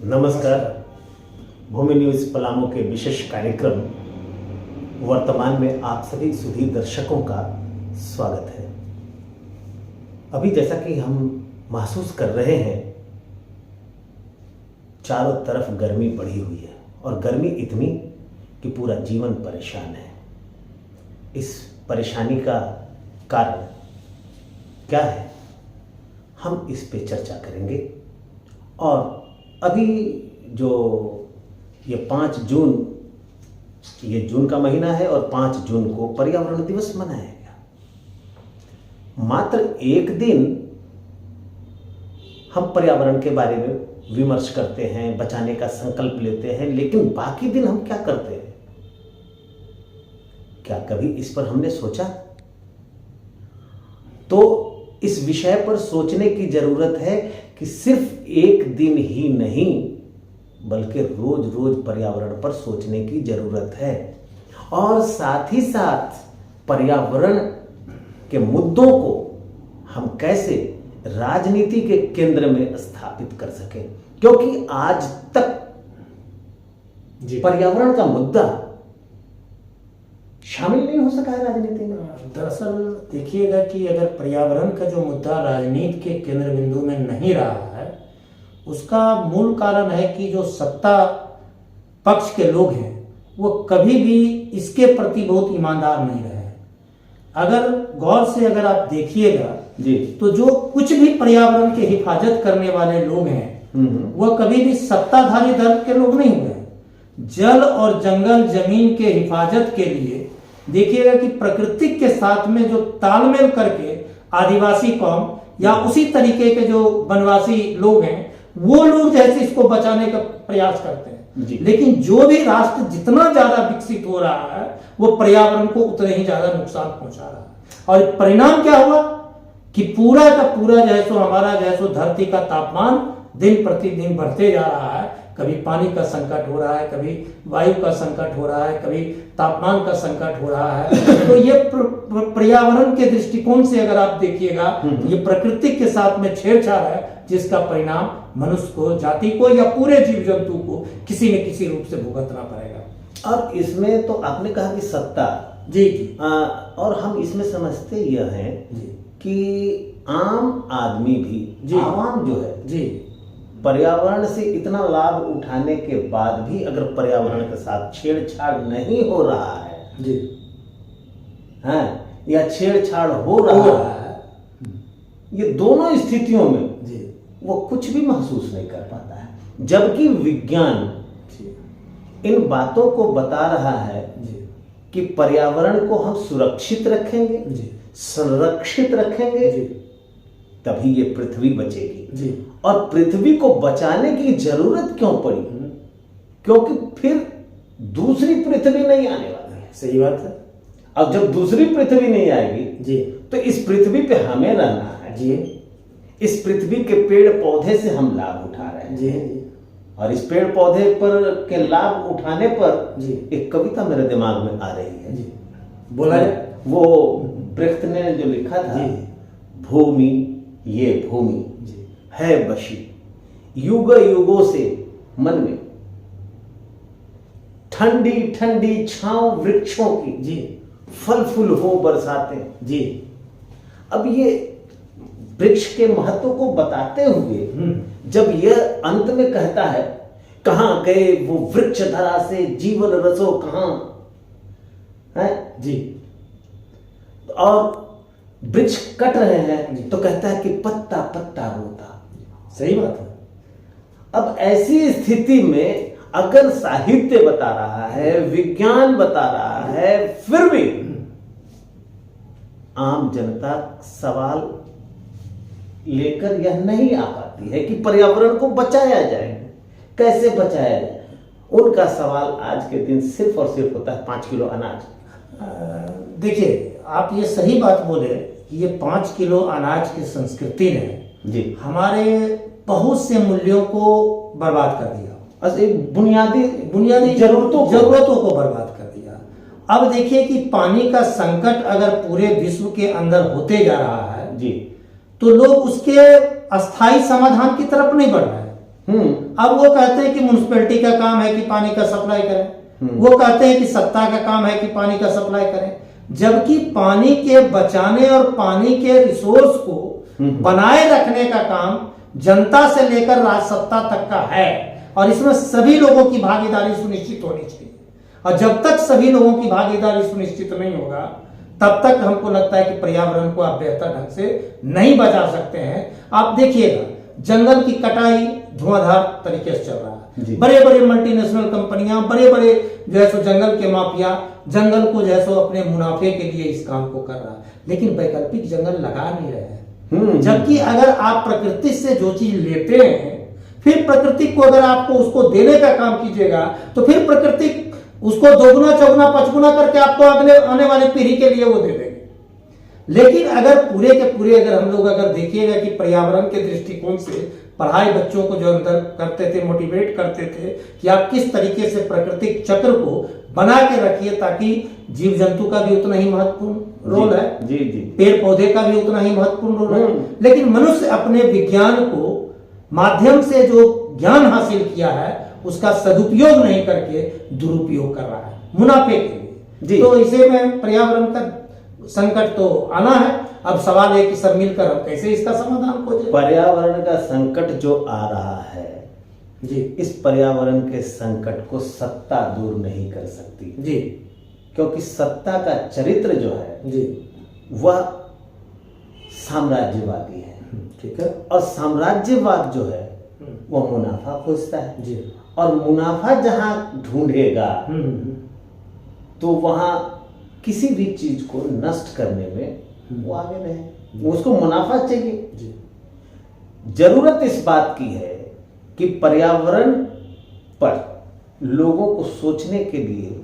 नमस्कार। भूमि न्यूज़ पलामू के विशेष कार्यक्रम वर्तमान में आप सभी सुधी दर्शकों का स्वागत है। अभी जैसा कि हम महसूस कर रहे हैं, चारों तरफ गर्मी बढ़ी हुई है और गर्मी इतनी कि पूरा जीवन परेशान है। इस परेशानी का कारण क्या है, हम इस पे चर्चा करेंगे। और अभी जो ये 5 जून, ये जून का महीना है और 5 जून को पर्यावरण दिवस मनाया गया। मात्र एक दिन हम पर्यावरण के बारे में विमर्श करते हैं, बचाने का संकल्प लेते हैं, लेकिन बाकी दिन हम क्या करते हैं? क्या कभी इस पर हमने सोचा? तो इस विषय पर सोचने की जरूरत है कि सिर्फ एक दिन ही नहीं बल्कि रोज रोज पर्यावरण पर सोचने की जरूरत है। और साथ ही साथ पर्यावरण के मुद्दों को हम कैसे राजनीति के केंद्र में स्थापित कर सकें, क्योंकि आज तक पर्यावरण का मुद्दा शामिल नहीं हो सका है राजनीति में। दरअसल देखिएगा कि अगर पर्यावरण का जो मुद्दा राजनीति के केंद्र बिंदु में नहीं रहा है, उसका मूल कारण है कि जो सत्ता पक्ष के लोग हैं वो कभी भी इसके प्रति बहुत ईमानदार नहीं रहे। अगर गौर से अगर आप देखिएगा तो जो कुछ भी पर्यावरण की हिफाजत करने वाले लोग हैं वह कभी भी सत्ताधारी दल के लोग नहीं हुए। जल और जंगल जमीन के हिफाजत के लिए देखिएगा कि प्रकृति के साथ में जो तालमेल करके आदिवासी कौम या उसी तरीके के जो वनवासी लोग हैं वो लोग जैसे इसको बचाने का प्रयास करते हैं। लेकिन जो भी राष्ट्र जितना ज्यादा विकसित हो रहा है वो पर्यावरण को उतना ही ज्यादा नुकसान पहुंचा रहा है। और परिणाम क्या हुआ कि पूरा का पूरा जैसो हमारा जैसो धरती का तापमान दिन प्रतिदिन बढ़ते जा रहा है। कभी पानी का संकट हो रहा है, कभी वायु का संकट हो रहा है, कभी तापमान का संकट हो रहा है। तो ये पर्यावरण के दृष्टिकोण से अगर आप देखिएगा ये प्रकृति के साथ में छेड़छाड़ है, जिसका परिणाम मनुष्य को, जाति को या पूरे जीव जंतु को किसी न किसी रूप से भुगतना पड़ेगा। और इसमें तो आपने कहा कि सत्ता जी और हम इसमें समझते यह है कि आम आदमी भी, आवाम जो है जी, पर्यावरण से इतना लाभ उठाने के बाद भी अगर पर्यावरण के साथ छेड़छाड़ नहीं हो रहा है जी, हाँ, या छेड़छाड़ हो रहा है, ये दोनों स्थितियों में जी वो कुछ भी महसूस नहीं कर पाता है। जबकि विज्ञान इन बातों को बता रहा है कि पर्यावरण को हम सुरक्षित रखेंगे, संरक्षित रखेंगे, तभी ये पृथ्वी बचेगी। और पृथ्वी को बचाने की जरूरत क्यों पड़ी? क्योंकि फिर दूसरी पृथ्वी नहीं आने वाली है। सही बात है। अब जब दूसरी पृथ्वी नहीं आएगी तो इस पृथ्वी पे हमें रहना है इस पृथ्वी के पेड़ पौधे से हम लाभ उठा रहे हैं और इस पेड़ पौधे पर के लाभ उठाने पर एक कविता मेरे दिमाग में आ रही है। बोला है वो ब्रेख्त ने जो लिखा था, भूमि ये भूमि है बशी युग युगों से मन में, ठंडी ठंडी छांव वृक्षों की फल फूल हो बरसाते जी। अब ये वृक्ष के महत्व को बताते हुए जब यह अंत में कहता है, कहां गए वो वृक्ष धरा से जीवन रसो कहां है जी, और वृक्ष कट रहे हैं तो कहता है कि पत्ता पत्ता रोता। सही बात है। अब ऐसी स्थिति में अगर साहित्य बता रहा है, विज्ञान बता रहा है, फिर भी आम जनता सवाल लेकर यह नहीं आ पाती है कि पर्यावरण को बचाया जाए, कैसे बचाया जाए। उनका सवाल आज के दिन सिर्फ और सिर्फ होता है 5 किलो अनाज। देखिए आप ये सही बात बोले कि ये 5 किलो अनाज की संस्कृति ने हमारे बहुत से मूल्यों को बर्बाद कर दिया। बुनियादी जरूरतों को बर्बाद कर दिया। अब देखिए कि पानी का संकट अगर पूरे विश्व के अंदर होते जा रहा है तो लोग उसके अस्थायी समाधान की तरफ नहीं बढ़ रहे हैं। अब वो कहते हैं कि म्युनिसिपैलिटी का काम है कि पानी का सप्लाई करें, वो कहते हैं कि सत्ता का काम है कि पानी का सप्लाई करें, जबकि पानी के बचाने और पानी के रिसोर्स को बनाए रखने का काम जनता से लेकर राज सत्ता तक का है और इसमें सभी लोगों की भागीदारी सुनिश्चित होनी चाहिए। और जब तक सभी लोगों की भागीदारी सुनिश्चित नहीं होगा तब तक हमको लगता है कि पर्यावरण को आप बेहतर ढंग से नहीं बचा सकते हैं। आप देखिएगा जंगल की कटाई धुआंधार तरीके से चल रहा है, बड़े बड़े मल्टीनेशनल कंपनियां, बड़े बड़े जो है सो जंगल के माफिया जंगल को जो है सो अपने मुनाफे के लिए इस काम को कर रहा है, लेकिन वैकल्पिक जंगल लगा नहीं रहे हैं। जबकि अगर आप प्रकृति से जो चीज लेते हैं फिर प्रकृति को अगर आपको उसको देने का काम कीजिएगा तो फिर प्रकृति उसको दोगुना चौगुना पचगुना करके आपको अगले आने वाली पीढ़ी के लिए वो दे देंगे। लेकिन अगर पूरे के पूरे अगर हम लोग अगर देखिएगा कि पर्यावरण के दृष्टिकोण से पढ़ाई बच्चों को जो अंदर करते थे, मोटिवेट करते थे कि आप किस तरीके से प्राकृतिक चक्र को बना के रखिए ताकि जीव जंतु का भी उतना ही महत्वपूर्ण रोल है, जी जी, पेड़ पौधे का भी उतना ही महत्वपूर्ण रोल है। लेकिन मनुष्य अपने विज्ञान को माध्यम से जो ज्ञान हासिल किया है उसका सदुपयोग नहीं करके दुरुपयोग कर रहा है मुनाफे के लिए। तो इसे में पर्यावरण का संकट तो आना है। अब सवाल है कि सब मिलकर हम कैसे इसका समाधान खोजें। पर्यावरण का संकट जो आ रहा है जी, इस पर्यावरण के संकट को सत्ता दूर नहीं कर सकती जी, क्योंकि सत्ता का चरित्र जो है जी, वह साम्राज्यवादी है, ठीक है, और साम्राज्यवाद जो है वह मुनाफा खोजता है जी, और मुनाफा जहां ढूंढेगा तो वहां किसी भी चीज को नष्ट करने में वो आगे रहे, उसको मुनाफा चाहिए। जी, जरूरत इस बात की है कि पर्यावरण पर लोगों को सोचने के लिए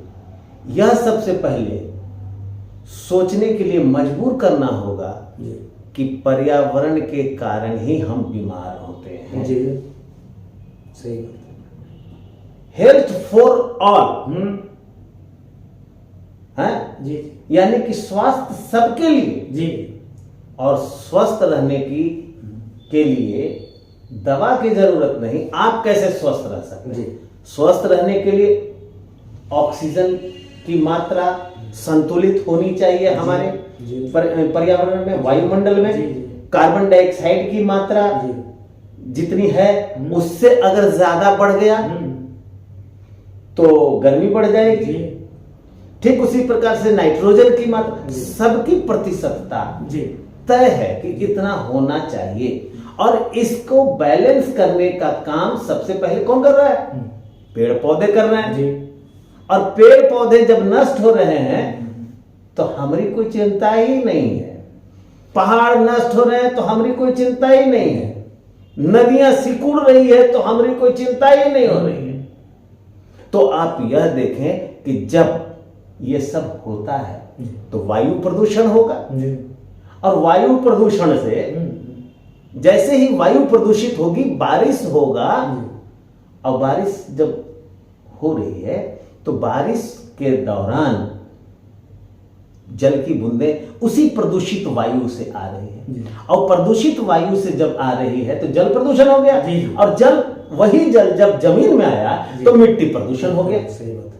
यह सबसे पहले सोचने के लिए मजबूर करना होगा जी, कि पर्यावरण के कारण ही हम बीमार होते हैं। जी, सही बात है। हेल्थ फॉर ऑल है जी, यानी कि स्वास्थ्य सबके लिए, जी, और स्वस्थ रहने की के लिए दवा की जरूरत नहीं। आप कैसे स्वस्थ रह सकते हैं? जी, स्वस्थ रहने के लिए ऑक्सीजन की मात्रा संतुलित होनी चाहिए हमारे जी, पर्यावरण में, वायुमंडल में। जी, जी, कार्बन डाइऑक्साइड की मात्रा जी, जितनी है उससे अगर ज्यादा बढ़ गया तो गर्मी बढ़ जाएगी। जी, ठीक उसी प्रकार से नाइट्रोजन की मात्रा, सबकी प्रतिशतता जी, तय है कि इतना होना चाहिए, और इसको बैलेंस करने का काम सबसे पहले कौन कर रहा है? पेड़ पौधे कर रहे हैं। जी, और पेड़ पौधे जब नष्ट हो रहे हैं तो हमारी कोई चिंता ही नहीं है। पहाड़ नष्ट हो रहे हैं तो हमारी कोई चिंता ही नहीं है। नदियां सिकुड़ रही है तो हमारी कोई चिंता ही नहीं हो रही है। तो आप यह देखें कि जब ये सब होता है तो वायु प्रदूषण होगा, जी, और वायु प्रदूषण से जैसे ही वायु प्रदूषित होगी बारिश होगा, और बारिश जब हो रही है तो बारिश के दौरान जल की बूंदें उसी प्रदूषित वायु से आ रही है, और प्रदूषित वायु से जब आ रही है तो जल प्रदूषण हो गया, और जल वही जल जब जमीन में आया तो मिट्टी प्रदूषण हो गया। सही बात है।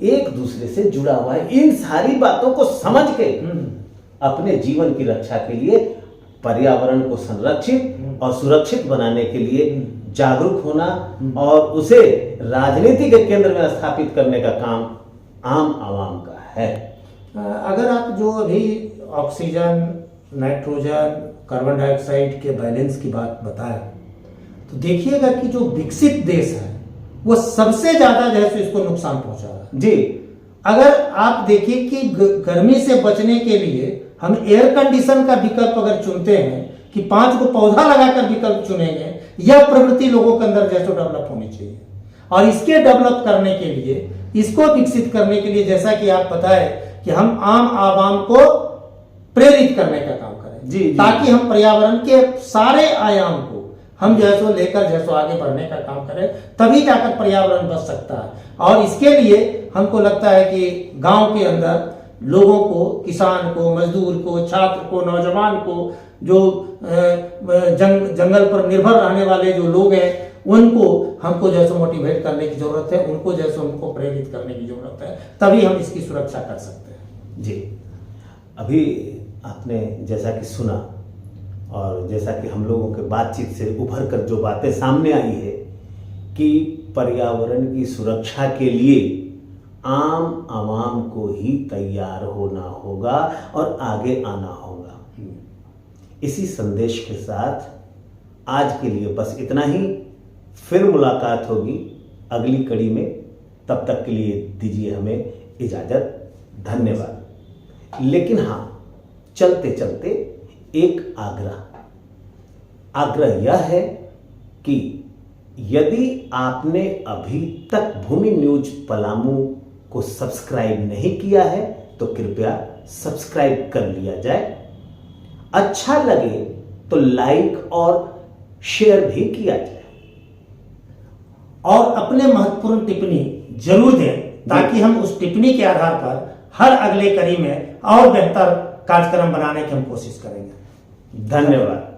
एक दूसरे से जुड़ा हुआ है। इन सारी बातों को समझ के अपने जीवन की रक्षा के लिए पर्यावरण को संरक्षित और सुरक्षित बनाने के लिए जागरूक होना और उसे राजनीति के केंद्र में स्थापित करने का काम आम आवाम का है। अगर आप जो अभी ऑक्सीजन, नाइट्रोजन, कार्बन डाइऑक्साइड के बैलेंस की बात बताएं तो देखिएगा कि जो विकसित देश है वो सबसे ज्यादा जो है इसको नुकसान पहुंचा रहा है। जी, अगर आप देखिए कि गर्मी से बचने के लिए हम एयर कंडीशन का विकल्प अगर चुनते हैं कि 5 को पौधा लगाकर विकल्प चुनेंगे, यह प्रवृत्ति लोगों के अंदर जैसे डेवलप होनी चाहिए। और इसके डेवलप करने के लिए, इसको विकसित करने के लिए, जैसा कि आप बताएं कि हम आम आवाम को प्रेरित करने का काम करें, जी, ताकि हम पर्यावरण के सारे आयाम को हम जैसो लेकर जैसो आगे बढ़ने का काम करें, तभी जाकर पर्यावरण बच सकता है। और इसके लिए हमको लगता है कि गांव के अंदर लोगों को, किसान को, मजदूर को, छात्र को, नौजवान को, जो जंगल पर निर्भर रहने वाले जो लोग हैं उनको हमको जैसे मोटिवेट करने की जरूरत है, उनको जैसे उनको प्रेरित करने की जरूरत है, तभी हम इसकी सुरक्षा कर सकते हैं। जी, अभी आपने जैसा कि सुना और जैसा कि हम लोगों के बातचीत से उभर कर जो बातें सामने आई है कि पर्यावरण की सुरक्षा के लिए आम आवाम को ही तैयार होना होगा और आगे आना होगा। इसी संदेश के साथ आज के लिए बस इतना ही। फिर मुलाकात होगी अगली कड़ी में, तब तक के लिए दीजिए हमें इजाजत। धन्यवाद। लेकिन हाँ, चलते चलते एक आग्रह यह है कि यदि आपने अभी तक भूमि न्यूज पलामू को सब्सक्राइब नहीं किया है तो कृपया सब्सक्राइब कर लिया जाए। अच्छा लगे तो लाइक और शेयर भी किया जाए और अपने महत्वपूर्ण टिप्पणी जरूर दें, ताकि हम उस टिप्पणी के आधार पर हर अगले कड़ी में और बेहतर कार्यक्रम बनाने की हम कोशिश करेंगे। धन्यवाद।